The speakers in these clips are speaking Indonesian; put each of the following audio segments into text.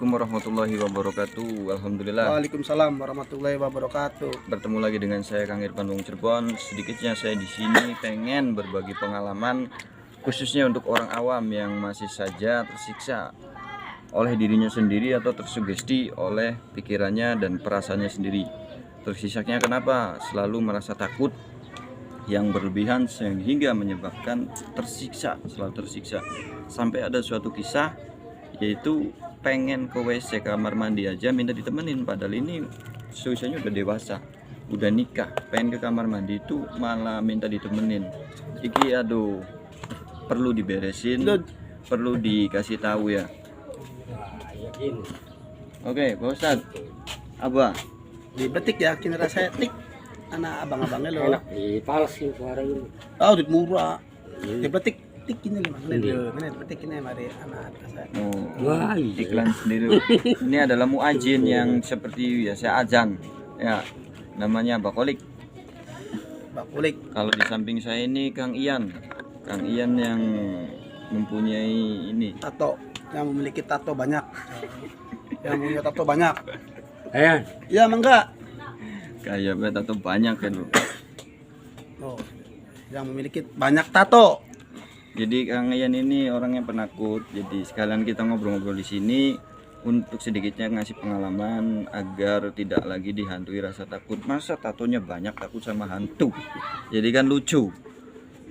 Assalamualaikum warahmatullahi wabarakatuh. Alhamdulillah. Waalaikumsalam warahmatullahi wabarakatuh. Bertemu lagi dengan saya Kang Irfan Wong Cirebon. Sedikitnya saya di sini pengen berbagi pengalaman khususnya untuk orang awam yang masih saja tersiksa oleh dirinya sendiri atau tersugesti oleh pikirannya dan perasaannya sendiri. Tersiksanya kenapa? Selalu merasa takut yang berlebihan sehingga menyebabkan tersiksa, selalu tersiksa. Sampai ada suatu kisah yaitu pengen ke WC kamar mandi aja minta ditemenin, padahal ini usianya udah dewasa, udah nikah, pengen ke kamar mandi itu malah minta ditemenin. Iki aduh, perlu diberesin, perlu dikasih tahu ya. Oke, Pak Ustadz, Abah Dibetik ya, kini rasa tik anak abang-abangnya lo. Enak dipalsin suara ini. Oh, duit murah. Dibetik tik ini gimana dia? Mana dibetik ini mari anak rasa. Wah, iklan sendiri. Ini adalah muadzin yang seperti biasa azan ya, namanya Bakolik. Bakulik. Kalau di samping saya ini Kang Ian yang mempunyai ini Tato yang memiliki tato banyak. Yang punya tato banyak. ayan. Ya, mangga. kayak tato banyak kan bro. Oh, yang memiliki banyak tato. Jadi Kang Ian ini orangnya penakut. Jadi sekalian kita ngobrol-ngobrol di sini untuk sedikitnya ngasih pengalaman agar tidak lagi dihantui rasa takut. Masa tatonya banyak, takut sama hantu? Jadi kan lucu.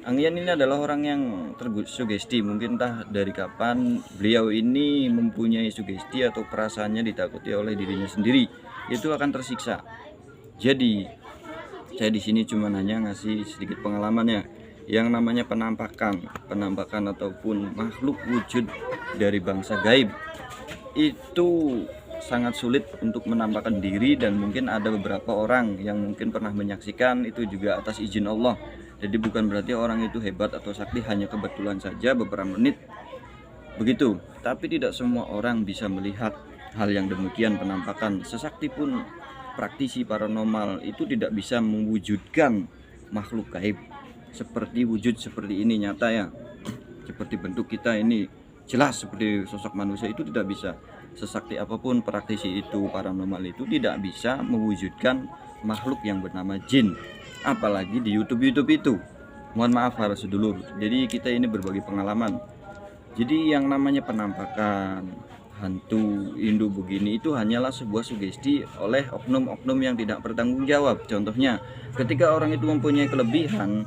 Kang Ian ini adalah orang yang tersugesti. Mungkin entah dari kapan beliau ini mempunyai sugesti atau perasaannya ditakuti oleh dirinya sendiri, itu akan tersiksa. Jadi saya di sini cuma hanya ngasih sedikit pengalamannya. Yang namanya penampakan ataupun makhluk wujud dari bangsa gaib itu sangat sulit untuk menampakkan diri, dan mungkin ada beberapa orang yang mungkin pernah menyaksikan itu juga atas izin Allah. Jadi bukan berarti orang itu hebat atau sakti, hanya kebetulan saja beberapa menit begitu. Tapi tidak semua orang bisa melihat hal yang demikian penampakan. Sesakti pun praktisi paranormal itu tidak bisa mewujudkan makhluk gaib seperti wujud seperti ini nyata ya, seperti bentuk kita ini jelas seperti sosok manusia, itu tidak bisa. Sesakti apapun praktisi itu paranormal itu tidak bisa mewujudkan makhluk yang bernama jin, apalagi di YouTube itu. Mohon maaf para sedulur, jadi kita ini berbagi pengalaman. Jadi yang namanya penampakan hantu Hindu begini itu hanyalah sebuah sugesti oleh oknum-oknum yang tidak bertanggung jawab. Contohnya ketika orang itu mempunyai kelebihan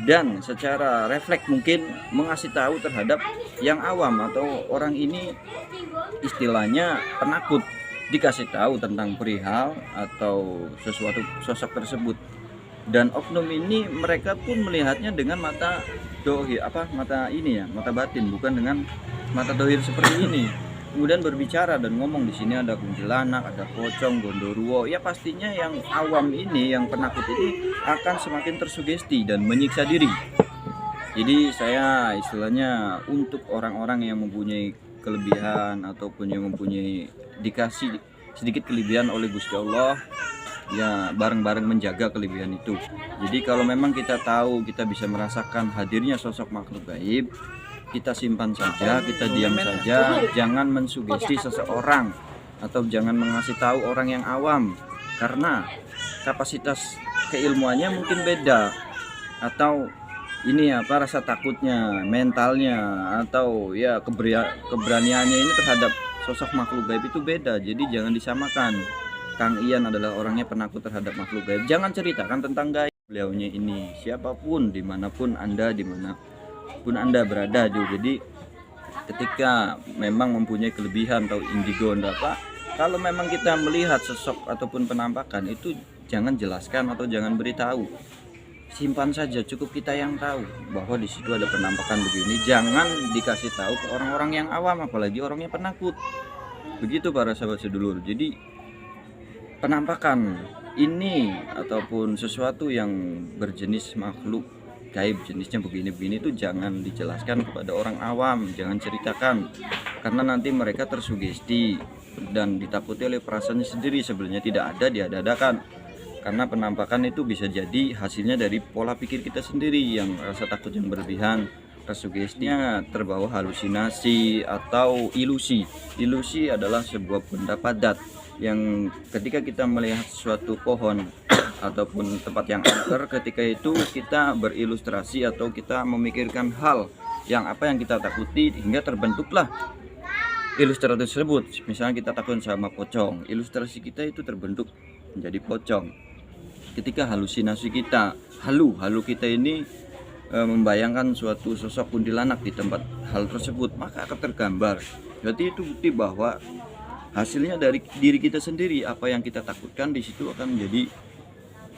dan secara refleks mungkin mengasih tahu terhadap yang awam atau orang ini istilahnya penakut, dikasih tahu tentang perihal atau sesuatu sosok tersebut, dan oknum ini mereka pun melihatnya dengan mata dohir mata ini ya, mata batin, bukan dengan mata dohir seperti ini. Kemudian berbicara dan ngomong di sini ada kuntilanak, ada pocong, gondoruo. Ya pastinya yang awam ini, yang penakut ini akan semakin tersugesti dan menyiksa diri. Jadi saya istilahnya untuk orang-orang yang mempunyai kelebihan ataupun yang mempunyai dikasih sedikit kelebihan oleh Gusti Allah, ya bareng-bareng menjaga kelebihan itu. Jadi kalau memang kita tahu, kita bisa merasakan hadirnya sosok makhluk gaib, kita simpan saja, kita diam saja, jangan mensugesti seseorang atau jangan mengasih tahu orang yang awam, karena kapasitas keilmuannya mungkin beda, atau ini rasa takutnya, mentalnya, atau ya keberaniannya ini terhadap sosok makhluk gaib itu beda. Jadi jangan disamakan. Kang Ian adalah orangnya penakut terhadap makhluk gaib. Jangan ceritakan tentang gaib. Beliaunya ini siapapun, dimanapun Anda Anda berada juga. Jadi ketika memang mempunyai kelebihan atau indigo kalau memang kita melihat sosok ataupun penampakan itu, jangan jelaskan atau jangan beritahu, simpan saja, cukup kita yang tahu bahwa di situ ada penampakan begini. Jangan dikasih tahu ke orang-orang yang awam, apalagi orangnya penakut. Begitu para sahabat sedulur. Jadi penampakan ini ataupun sesuatu yang berjenis makhluk gaib jenisnya begini-begini itu jangan dijelaskan kepada orang awam, jangan ceritakan, karena nanti mereka tersugesti dan ditakuti oleh perasaannya sendiri. Sebenarnya tidak ada, diada-adakan, karena penampakan itu bisa jadi hasilnya dari pola pikir kita sendiri yang rasa takut yang berlebihan, tersugestinya terbawa halusinasi atau ilusi. Ilusi adalah sebuah benda padat yang ketika kita melihat suatu pohon ataupun tempat yang angker, ketika itu kita berilustrasi atau kita memikirkan hal yang apa yang kita takuti hingga terbentuklah ilustrasi tersebut. Misalnya kita takut sama pocong, ilustrasi kita itu terbentuk menjadi pocong. Ketika halusinasi kita, halu kita ini membayangkan suatu sosok kuntilanak di tempat hal tersebut, maka akan tergambar. Jadi itu bukti bahwa hasilnya dari diri kita sendiri. Apa yang kita takutkan di situ akan menjadi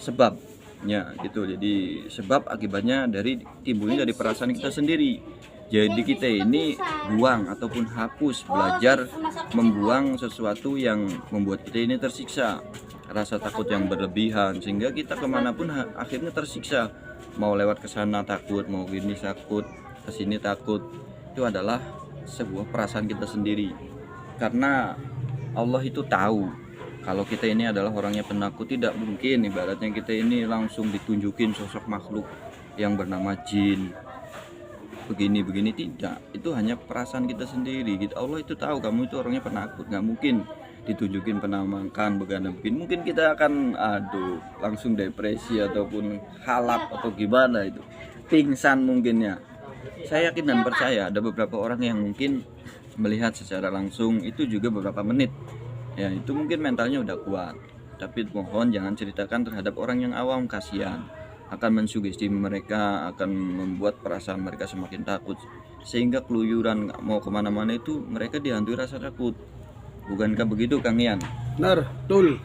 sebabnya gitu. Jadi sebab akibatnya dari timbulnya dari perasaan kita sendiri. Jadi kita ini buang ataupun hapus, belajar membuang sesuatu yang membuat kita ini tersiksa, rasa takut yang berlebihan, sehingga kita kemanapun akhirnya tersiksa. Mau lewat ke sana takut, mau gini takut, ke sini takut. Itu adalah sebuah perasaan kita sendiri. Karena Allah itu tahu kalau kita ini adalah orangnya penakut. Tidak mungkin ibaratnya kita ini langsung ditunjukin sosok makhluk yang bernama jin begini tidak. Itu hanya perasaan kita sendiri gitu. Allah itu tahu kamu itu orangnya penakut, nggak mungkin ditunjukin penampakan begana begini. Mungkin kita akan langsung depresi ataupun halap atau gimana itu, pingsan mungkinnya. Saya yakin dan percaya ada beberapa orang yang mungkin melihat secara langsung itu juga beberapa menit ya, itu mungkin mentalnya udah kuat. Tapi mohon jangan ceritakan terhadap orang yang awam, kasihan, akan mensugesti mereka, akan membuat perasaan mereka semakin takut, sehingga keluyuran nggak mau kemana-mana. Itu mereka dihantui rasa takut. Bukankah begitu Kang Ian? Benar, betul.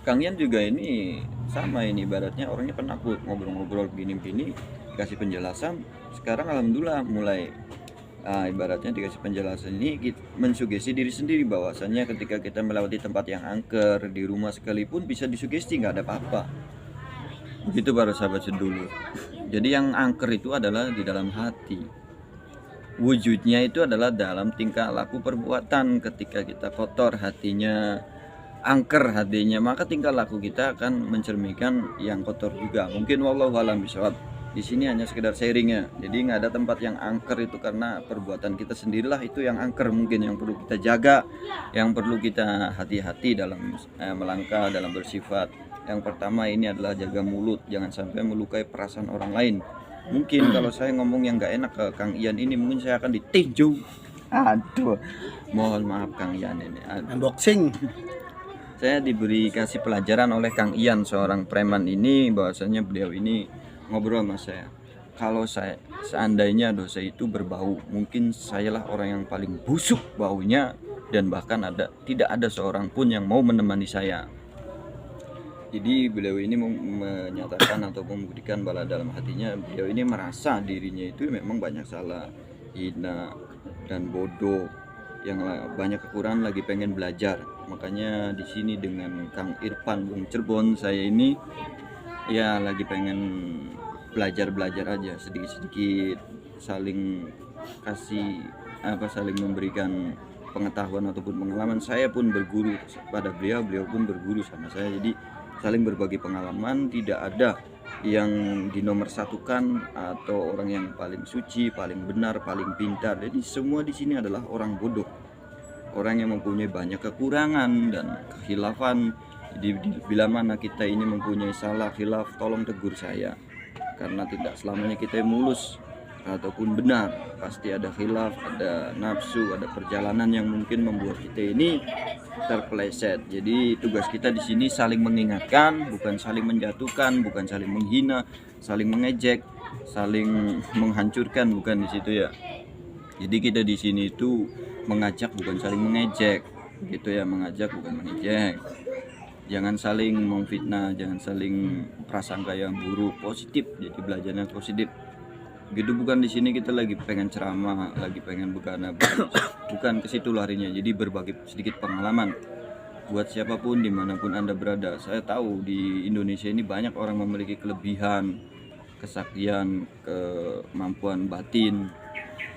Kang Ian juga ini sama, ini ibaratnya orangnya penakut, ngobrol-ngobrol begini-begini, dikasih penjelasan. Sekarang alhamdulillah mulai ibaratnya dikasih penjelasan ini mensugesti diri sendiri bahwasanya ketika kita melewati tempat yang angker, di rumah sekalipun bisa disugesti nggak ada apa-apa. Begitu para sahabat sedulur. Jadi yang angker itu adalah di dalam hati. Wujudnya itu adalah dalam tingkah laku perbuatan. Ketika kita kotor hatinya, angker hatinya, maka tingkah laku kita akan mencerminkan yang kotor juga. Mungkin wallahu a'lam bishawab. Di sini hanya sekedar sharingnya. Jadi nggak ada tempat yang angker itu karena perbuatan kita sendirilah itu yang angker, mungkin yang perlu kita jaga, yang perlu kita hati-hati dalam melangkah, dalam bersifat. Yang pertama ini adalah jaga mulut, jangan sampai melukai perasaan orang lain. Mungkin kalau saya ngomong yang nggak enak ke Kang Ian ini, mungkin saya akan ditinju. Aduh, mohon maaf Kang Ian ini. Unboxing. Saya kasih pelajaran oleh Kang Ian, seorang preman ini, bahwasanya beliau ini ngobrol sama saya. Kalau saya seandainya dosa itu berbau, mungkin sayalah orang yang paling busuk baunya, dan bahkan tidak ada seorang pun yang mau menemani saya. Jadi beliau ini menyatakan atau membuktikan bahwa dalam hatinya beliau ini merasa dirinya itu memang banyak salah, hina dan bodoh, yang banyak kekurangan, lagi pengen belajar. Makanya di sini dengan Kang Irfan Bung Cirebon, saya ini ya lagi pengen belajar aja sedikit-sedikit, saling kasih saling memberikan pengetahuan ataupun pengalaman. Saya pun berguru pada beliau pun berguru sama saya. Jadi saling berbagi pengalaman, tidak ada yang dinomorsatukan atau orang yang paling suci, paling benar, paling pintar. Jadi semua di sini adalah orang bodoh, orang yang mempunyai banyak kekurangan dan kekhilafan. Jadi bila mana kita ini mempunyai salah, khilaf, tolong tegur saya, karena tidak selamanya kita mulus ataupun benar. Pasti ada khilaf, ada nafsu, ada perjalanan yang mungkin membuat kita ini terpeleset. Jadi tugas kita di sini saling mengingatkan, bukan saling menjatuhkan, bukan saling menghina, saling mengejek, saling menghancurkan, bukan di situ ya. Jadi kita di sini itu mengajak, bukan saling mengejek, gitu ya, mengajak bukan mengejek. Jangan saling memfitnah, jangan saling prasangka yang buruk, positif. Jadi belajarnya positif. Gitu, bukan di sini kita lagi pengen ceramah, lagi pengen begana, bukan ke situ larinya. Jadi berbagi sedikit pengalaman buat siapapun dimanapun Anda berada. Saya tahu di Indonesia ini banyak orang memiliki kelebihan, kesaktian, kemampuan batin.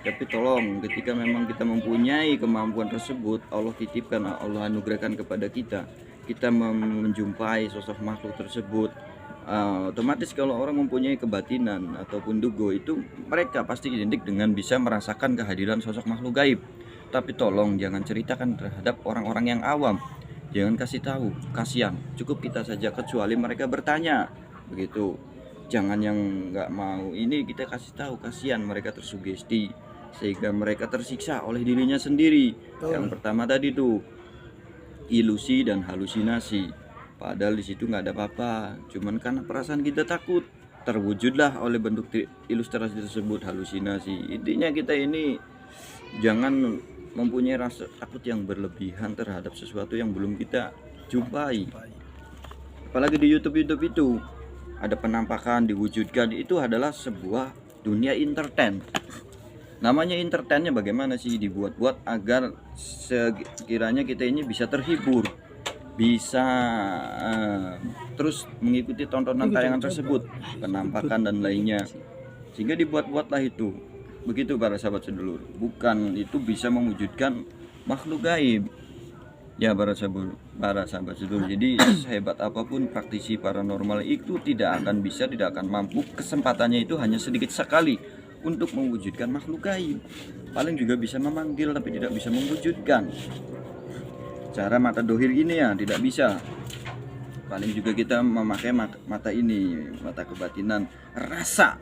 Tapi tolong, ketika memang kita mempunyai kemampuan tersebut, Allah titipkan, Allah anugerahkan kepada kita, kita menjumpai sosok makhluk tersebut, Otomatis kalau orang mempunyai kebatinan ataupun dugo itu mereka pasti identik dengan bisa merasakan kehadiran sosok makhluk gaib. Tapi tolong jangan ceritakan terhadap orang-orang yang awam. Jangan kasih tahu, kasihan. Cukup kita saja kecuali mereka bertanya. Begitu. Jangan yang nggak mau ini kita kasih tahu, kasihan mereka tersugesti sehingga mereka tersiksa oleh dirinya sendiri. Yang pertama tadi tuh ilusi dan halusinasi. Padahal di situ nggak ada apa-apa, cuman karena perasaan kita takut terwujudlah oleh bentuk ilustrasi tersebut halusinasi. Intinya kita ini jangan mempunyai rasa takut yang berlebihan terhadap sesuatu yang belum kita jumpai. Apalagi di YouTube itu ada penampakan diwujudkan, itu adalah sebuah dunia entertain. Namanya entertainnya bagaimana sih, dibuat-buat agar sekiranya kita ini bisa terhibur, bisa terus mengikuti tontonan tayangan tersebut, penampakan dan lainnya, sehingga dibuat-buatlah itu. Begitu para sahabat sedulur, bukan itu bisa mewujudkan makhluk gaib ya para sahabat sedulur. Jadi sehebat apapun praktisi paranormal itu tidak akan mampu, kesempatannya itu hanya sedikit sekali untuk mewujudkan makhluk gaib. Paling juga bisa memanggil tapi tidak bisa mewujudkan. Cara mata dohir ini ya tidak bisa. Paling juga kita memakai mata ini, mata kebatinan, rasa.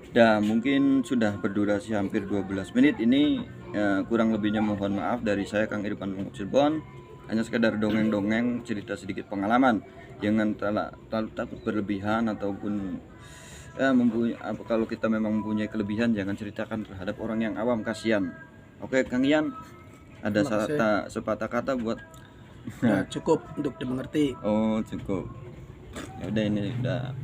Dan mungkin sudah berdurasi hampir 12 menit ini, kurang lebihnya mohon maaf dari saya Kang Irfan Wong Cirebon. Hanya sekedar dongeng-dongeng, cerita sedikit pengalaman. Jangan terlalu takut berlebihan ataupun kalau kita memang mempunyai kelebihan jangan ceritakan terhadap orang yang awam, kasihan. Oke Kang Ian, ada sepatah kata buat Nah, cukup untuk dimengerti. Oh cukup. Ya udah, ini udah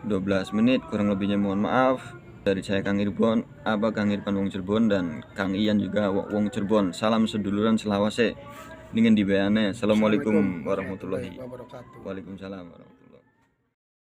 12 menit, kurang lebihnya mohon maaf. Dari saya Kang Irfan, Kang Irfan Wong Cirebon dan Kang Ian juga Wong Cirebon. Salam seduluran selawase. Dengan dibayane. Assalamualaikum warahmatullahi wabarakatuh. Waalaikumsalam warahmatullahi wabarakatuh.